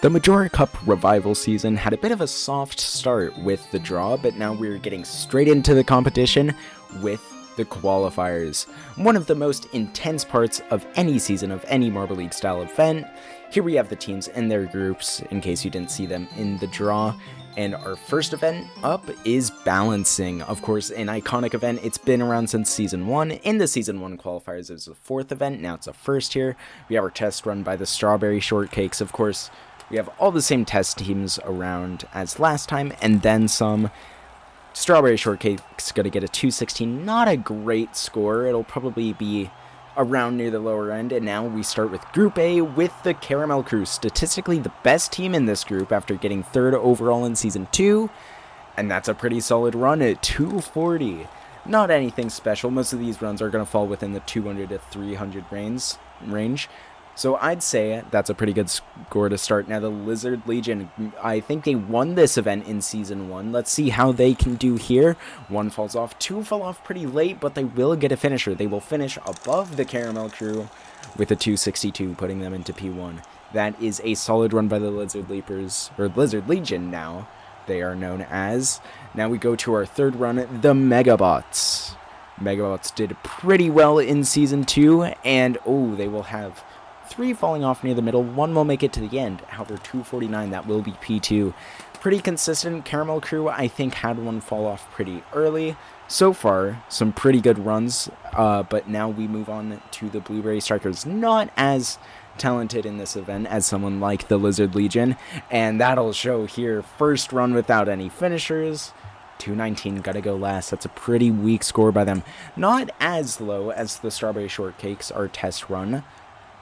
The Majora Cup revival season had a bit of a soft start with the draw, but now we're getting straight into the competition with the qualifiers. One of the most intense parts of any season of any Marble League style event. Here we have the teams in their groups, in case you didn't see them in the draw. And our first event up is balancing. Of course, an iconic event. It's been around since Season 1. In the Season 1 qualifiers, it was the fourth event. Now it's the first here. We have our test run by the Strawberry Shortcakes. Of course, we have all the same test teams around as last time, and then some. Strawberry Shortcake's going to get a 216. Not a great score. It'll probably be around near the lower end, and now we start with Group A with the Caramel Crew, statistically the best team in this group after getting third overall in Season 2, and that's a pretty solid run at 240. Not anything special. Most of these runs are going to fall within the 200 to 300 range, so I'd say that's a pretty good score to start. Now the Lizard Legion, I think they won this event in Season 1. Let's see how they can do here. One falls off, two fell off pretty late, but they will get a finisher. They will finish above the Caramel Crew with a 262, putting them into P1. That is a solid run by the Lizard Leapers, or Lizard Legion now, they are known as. Now we go to our third run, the Megabots. Megabots did pretty well in Season 2, and they will have 3 falling off near the middle, 1 will make it to the end. However, 249, that will be P2. Pretty consistent. Caramel Crew, I think, had 1 fall off pretty early. So far, some pretty good runs, but now we move on to the Blueberry Strikers. Not as talented in this event as someone like the Lizard Legion, and that'll show here. First run without any finishers. 219, gotta go last. That's a pretty weak score by them. Not as low as the Strawberry Shortcakes, our test run,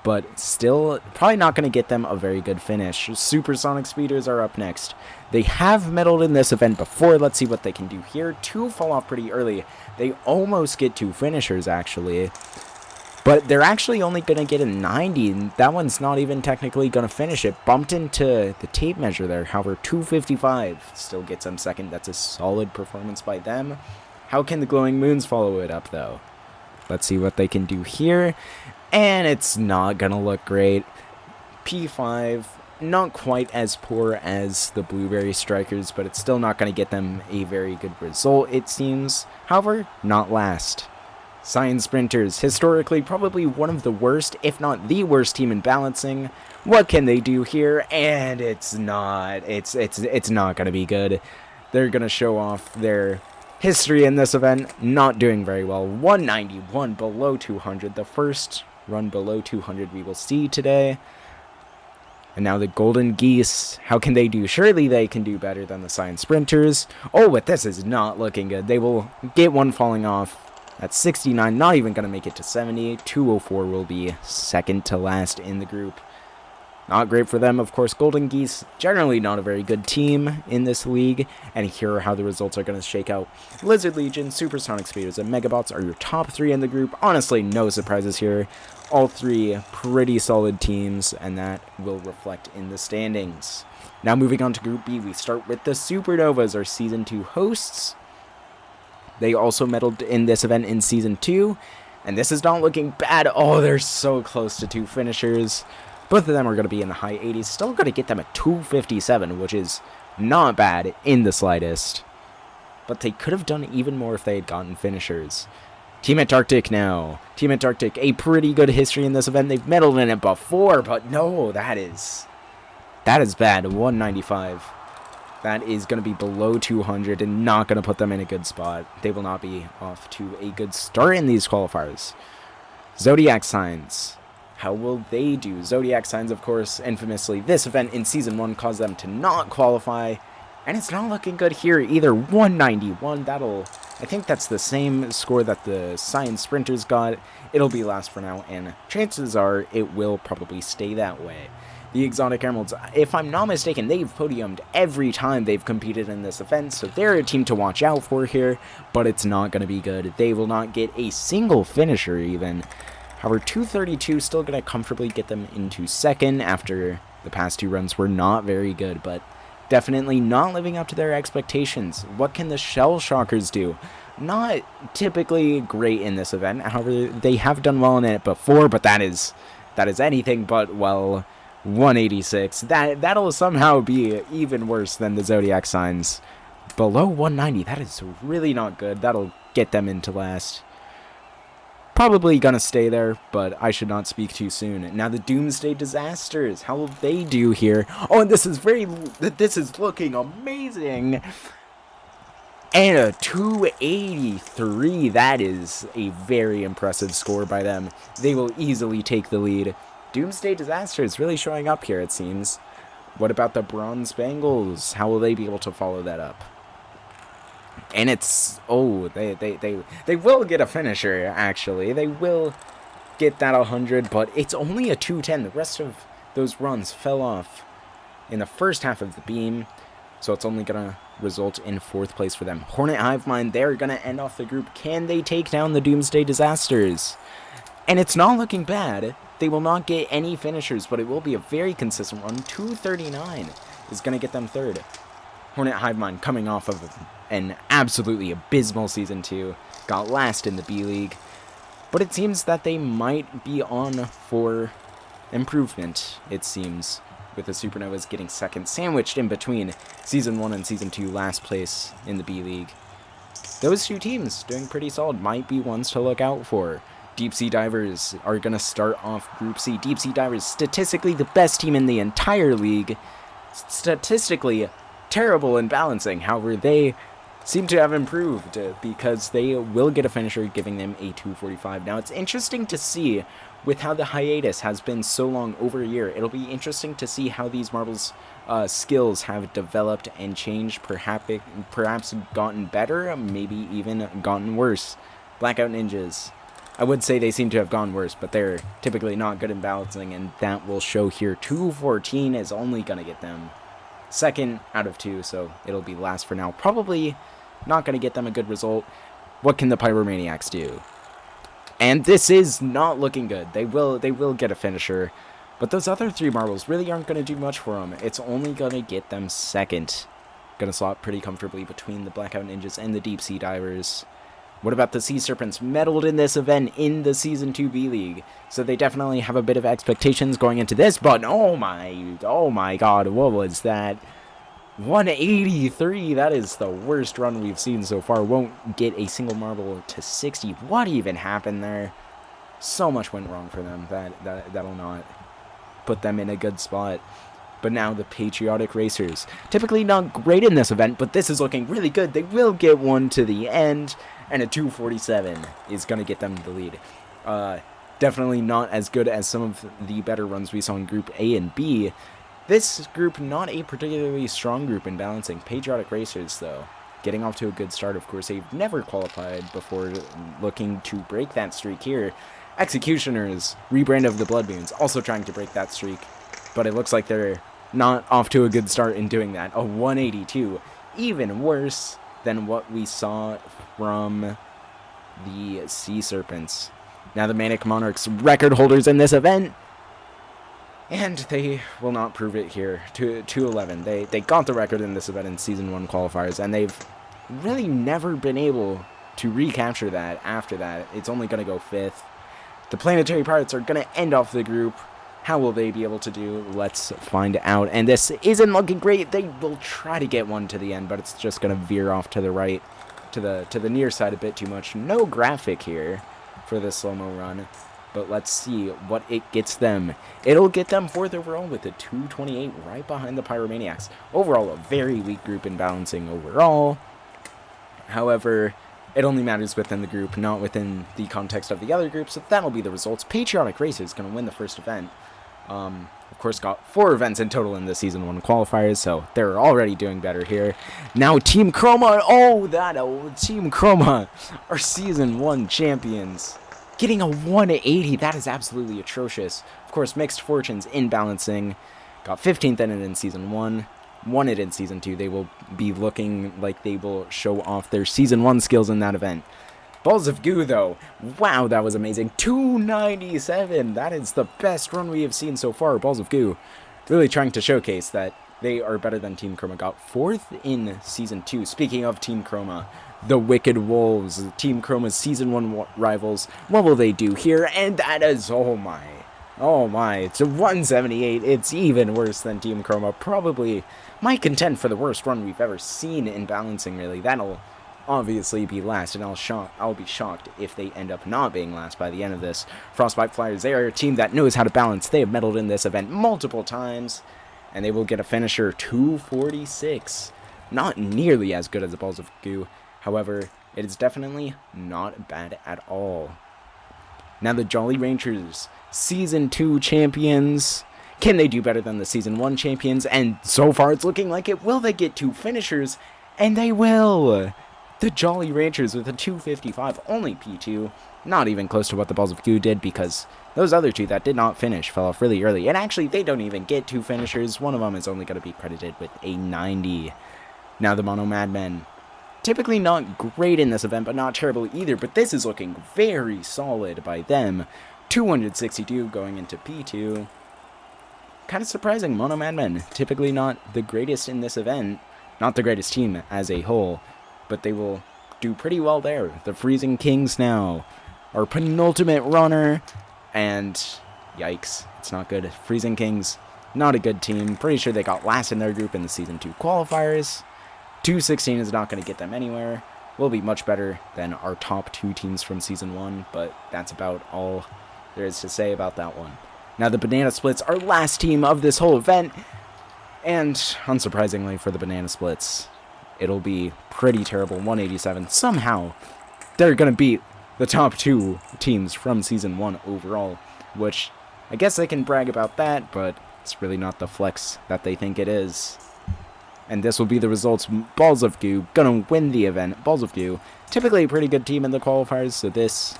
but still probably not going to get them a very good finish. Supersonic Speeders are up next. They have medaled in this event before. Let's see what they can do here. 2 fall off pretty early. They almost get 2 finishers, actually. But they're actually only going to get a 90. That one's not even technically going to finish it. Bumped into the tape measure there. However, 255 still gets them second. That's a solid performance by them. How can the Glowing Moons follow it up, though? Let's see what they can do here. And it's not going to look great. P5, not quite as poor as the Blueberry Strikers, but it's still not going to get them a very good result, it seems. However, not last. Science Sprinters, historically probably one of the worst, if not the worst team in balancing. What can they do here? And it's not. It's not going to be good. They're going to show off their history in this event. Not doing very well. 191 below 200. The first run below 200 we will see today. And now the Golden Geese, how can they do? Surely they can do better than the Science Sprinters. But this is not looking good. They will get 1 falling off at 69, not even going to make it to 70. 204 will be second to last in the group. Not great for them, of course. Golden Geese, generally not a very good team in this league. And here are how the results are going to shake out. Lizard Legion, Supersonic Speeders, and Megabots are your top 3 in the group. Honestly, no surprises here. All 3 pretty solid teams, and that will reflect in the standings. Now moving on to Group B, we start with the Supernovas, our Season 2 hosts. They also medaled in this event in Season 2, and this is not looking bad. They're so close to 2 finishers. Both of them are going to be in the high 80s. Still going to get them at 257, which is not bad in the slightest. But they could have done even more if they had gotten finishers. Team Antarctic now. Team Antarctic, a pretty good history in this event. They've medaled in it before, but no, that is bad. 195. That is going to be below 200 and not going to put them in a good spot. They will not be off to a good start in these qualifiers. Zodiac Signs. How will they do? Zodiac Signs, of course, infamously, this event in Season 1 caused them to not qualify. And it's not looking good here either. 191, I think that's the same score that the Science Sprinters got. It'll be last for now, and chances are it will probably stay that way. The Exotic Emeralds, if I'm not mistaken, they've podiumed every time they've competed in this event, so they're a team to watch out for here, but it's not going to be good. They will not get a single finisher even. However, 232 still going to comfortably get them into second after the past 2 runs were not very good, but definitely not living up to their expectations. What can the Shell Shockers do? Not typically great in this event. However, they have done well in it before, but that is anything but, well, 186. That'll somehow be even worse than the zodiac signs. Below 190, that is really not good. That'll get them into last. Probably gonna stay there, but I should not speak too soon. Now the Doomsday Disasters, how will they do here? Oh, and this is looking amazing. And a 283, that is a very impressive score by them. They will easily take the lead. Doomsday Disasters really showing up here, it seems. What about the Bronze Bengals? How will they be able to follow that up? And it's, oh, they will get a finisher, actually. They will get that 100, but it's only a 210. The rest of those runs fell off in the first half of the beam, so it's only going to result in 4th place for them. Hornet Hive Mind, they're going to end off the group. Can they take down the Doomsday Disasters? And it's not looking bad. They will not get any finishers, but it will be a very consistent run. 239 is going to get them 3rd. Hornet Hive Mind coming off of an absolutely abysmal Season 2. Got last in the B-League. But it seems that they might be on for improvement, it seems. With the Supernovas getting 2nd, sandwiched in between Season 1 and Season 2 last place in the B-League. Those two teams doing pretty solid, might be ones to look out for. Deep Sea Divers are going to start off Group C. Deep Sea Divers, statistically the best team in the entire league. Statistically terrible in balancing. However, they seem to have improved because they will get a finisher, giving them a 245. Now, it's interesting to see with how the hiatus has been so long, over a year. It'll be interesting to see how these marbles skills have developed and changed, perhaps gotten better, maybe even gotten worse. Blackout Ninjas, I would say they seem to have gone worse, but they're typically not good in balancing, and that will show here. 214 is only going to get them 2nd out of 2, so it'll be last for now. Probably not going to get them a good result. What can the Pyromaniacs do? And this is not looking good. They will get a finisher, but those other 3 marbles really aren't going to do much for them. It's only going to get them 2nd. Going to slot pretty comfortably between the Blackout Ninjas and the Deep Sea Divers. What about the Sea Serpents? Medaled in this event in the Season 2 B-League. So they definitely have a bit of expectations going into this, but oh my god, what was that? 183, that is the worst run we've seen so far. Won't get a single marble to 60. What even happened there? So much went wrong for them. That'll not put them in a good spot. But now the Patriotic Racers. Typically not great in this event, but this is looking really good. They will get one to the end, and a 247 is going to get them the lead. Definitely not as good as some of the better runs we saw in Group A and B. This group, not a particularly strong group in balancing. Patriotic Racers, though, getting off to a good start. Of course, they've never qualified before, looking to break that streak here. Executioners, rebrand of the Blood Moons, also trying to break that streak, but it looks like they're not off to a good start in doing that. A 182, even worse than what we saw from the Sea Serpents. Now the Manic Monarchs, record holders in this event, and they will not prove it here. 211. They got the record in this event in Season 1 qualifiers, and they've really never been able to recapture that after that. It's only going to go 5th. The Planetary Pirates are going to end off the group. How will they be able to do? Let's find out. And this isn't looking great. They will try to get one to the end, but it's just going to veer off to the right, to the near side a bit too much. No graphic here for the slow-mo run. But let's see what it gets them. It'll get them 4th overall with a 228 right behind the Pyromaniacs. Overall, a very weak group in balancing overall. However, it only matters within the group, not within the context of the other groups. So that'll be the results. Patriotic Racers going to win the first event. Of course, got 4 events in total in the Season 1 qualifiers, so they're already doing better here. Now, Team Chroma, Team Chroma, our Season 1 champions. Getting a 180, that is absolutely atrocious. Of course, Mixed Fortunes in balancing. Got 15th in it in Season 1. Won it in Season 2. They will be looking like they will show off their Season 1 skills in that event. Balls of Goo, though. Wow, that was amazing. 297. That is the best run we have seen so far. Balls of Goo really trying to showcase that they are better than Team Chroma. Got 4th in Season 2. Speaking of Team Chroma, the Wicked Wolves, Team Chroma's Season 1 rivals. What will they do here? And that is, oh my Oh my, it's a 178. It's even worse than Team Chroma. Probably might contend for the worst run we've ever seen in balancing, really. That'll obviously be last, and I'll be shocked if they end up not being last by the end of this. Frostbite Flyers, they are a team that knows how to balance. They have medaled in this event multiple times, and they will get a finisher 246. Not nearly as good as the Balls of Goo. However, it is definitely not bad at all. Now the Jolly Rangers, Season 2 champions. Can they do better than the Season 1 champions? And so far it's looking like it. Will they get 2 finishers? And they will! The Jolly Rangers with a 255, only P2. Not even close to what the Balls of Goo did, because those other 2 that did not finish fell off really early. And actually, they don't even get 2 finishers. One of them is only going to be credited with a 90. Now the Mono Madmen. Typically not great in this event, but not terrible either. But this is looking very solid by them. 262 going into P2. Kind of surprising, Mono Madmen. Typically not the greatest in this event. Not the greatest team as a whole. But they will do pretty well there. The Freezing Kings now. Our penultimate runner. And yikes, it's not good. Freezing Kings, not a good team. Pretty sure they got last in their group in the Season 2 qualifiers. 216 is not going to get them anywhere. Will be much better than our top 2 teams from Season 1, but that's about all there is to say about that one. Now the Banana Splits, our last team of this whole event, and unsurprisingly for the Banana Splits, it'll be pretty terrible, 187. Somehow, they're going to beat the top 2 teams from Season 1 overall, which I guess they can brag about that, but it's really not the flex that they think it is. And this will be the results. Balls of Goo gonna win the event. Balls of Goo, typically a pretty good team in the qualifiers, so this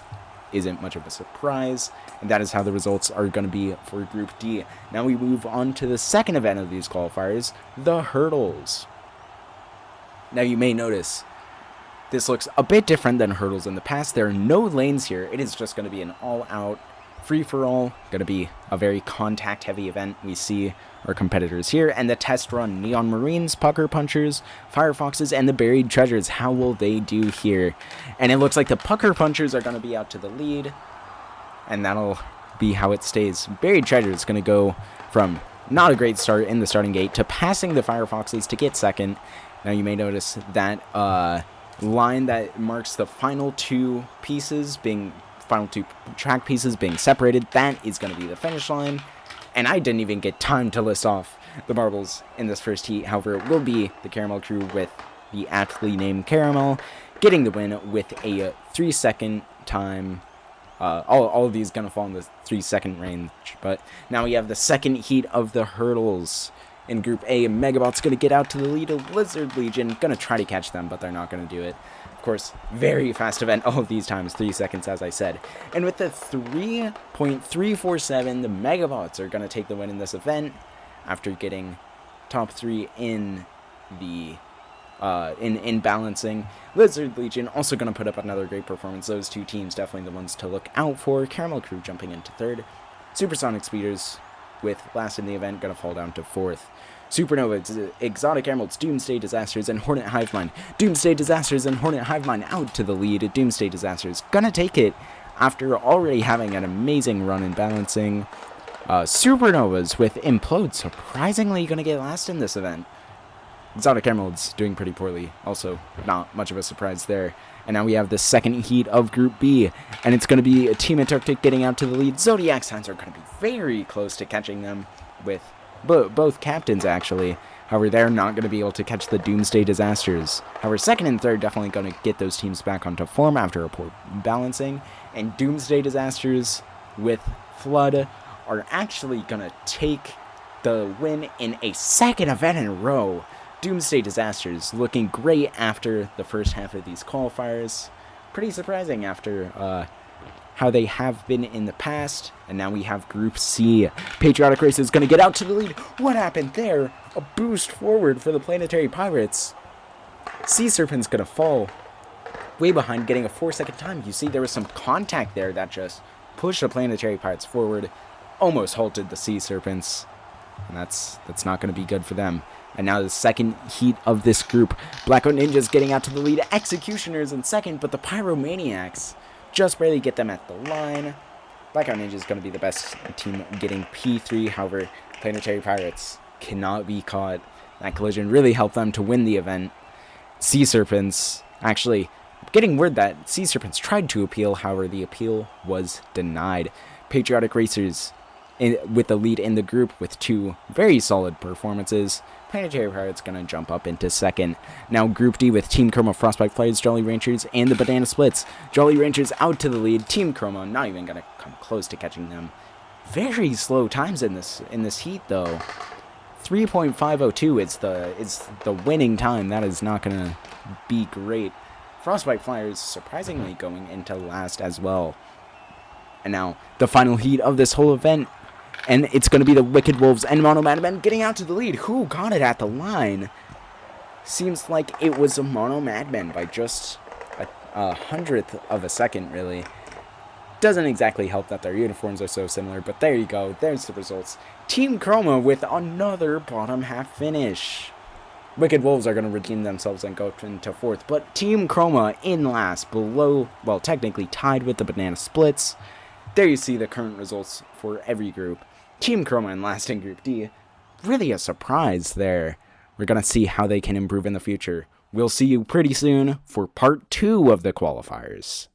isn't much of a surprise. And that is how the results are going to be for Group D. Now we move on to the second event of these qualifiers, the hurdles. Now you may notice this looks a bit different than hurdles in the past. There are no lanes here. It is just going to be an all-out free-for-all. Going to be a very contact-heavy event. We see our competitors here, and the test run, Neon Marines, Pucker Punchers, Firefoxes, and the Buried Treasures. How will they do here? And it looks like the Pucker Punchers are going to be out to the lead, and that'll be how it stays. Buried Treasure is going to go from not a great start in the starting gate to passing the Firefoxes to get second. Now you may notice that line that marks the final 2 track pieces being separated. That is going to be the finish line. And I didn't even get time to list off the marbles in this first heat. However, it will be the Caramel crew with the aptly named Caramel getting the win with a 3-second time. All of these going to fall in the 3-second range. But now we have the second heat of the hurdles. In Group A, Megabot's going to get out to the lead. Lizard Legion going to try to catch them, but they're not going to do it. Of course, very fast event all of these times, 3 seconds as I said. And with the 3.347, the Megabots are going to take the win in this event after getting top 3 in the in balancing. Lizard Legion also going to put up another great performance. Those 2 teams definitely the ones to look out for. Caramel Crew jumping into 3rd. Supersonic Speeders with last in the event going to fall down to 4th. Supernova, Exotic Emeralds, Doomsday Disasters, and Hornet Hivemind. Doomsday Disasters and Hornet Hivemind out to the lead. Doomsday Disasters gonna take it after already having an amazing run in balancing. Supernovas with Implode surprisingly gonna get last in this event. Exotic Emeralds doing pretty poorly. Also, not much of a surprise there. And now we have the second heat of Group B, and it's going to be Team Antarctic getting out to the lead. Zodiac Signs are going to be very close to catching them with both captains, actually. However, they're not going to be able to catch the Doomsday Disasters. However, second and third definitely going to get those teams back onto form after a poor balancing. And Doomsday Disasters with Flood are actually going to take the win in a second event in a row. Doomsday Disasters looking great after the first half of these qualifiers. Pretty surprising after how they have been in the past. And now we have Group C. Patriotic Race is going to get out to the lead. What happened there? A boost forward for the Planetary Pirates. Sea Serpent's going to fall way behind, getting a 4-second time. You see there was some contact there that just pushed the Planetary Pirates forward. Almost halted the Sea Serpents. And that's not going to be good for them. And now the second heat of this group. Blackout Ninjas getting out to the lead. Executioners in second, but the Pyromaniacs just barely get them at the line. Blackout Ninja is going to be the best team getting P3. However, Planetary Pirates cannot be caught. That collision really helped them to win the event. Sea Serpents, actually, getting word that Sea Serpents tried to appeal, however, the appeal was denied. Patriotic Racers with the lead in the group with 2 very solid performances. Planetary Pirates going to jump up into second. Now Group D with Team Chroma, Frostbite Flyers, Jolly Ranchers, and the Banana Splits. Jolly Ranchers out to the lead. Team Chroma not even going to come close to catching them. Very slow times in this heat, though. 3.502 is the winning time. That is not going to be great. Frostbite Flyers surprisingly going into last as well. And now the final heat of this whole event. And it's going to be the Wicked Wolves and Mono Madmen getting out to the lead. Who got it at the line? Seems like it was a Mono Madmen by just a hundredth of a second, really. Doesn't exactly help that their uniforms are so similar, but there you go. There's the results. Team Chroma with another bottom half finish. Wicked Wolves are going to redeem themselves and go into fourth, but Team Chroma in last, below, well, technically tied with the Banana Splits. There you see the current results for every group. Team Chroma in last in Group D. Really a surprise there. We're going to see how they can improve in the future. We'll see you pretty soon for part 2 of the qualifiers.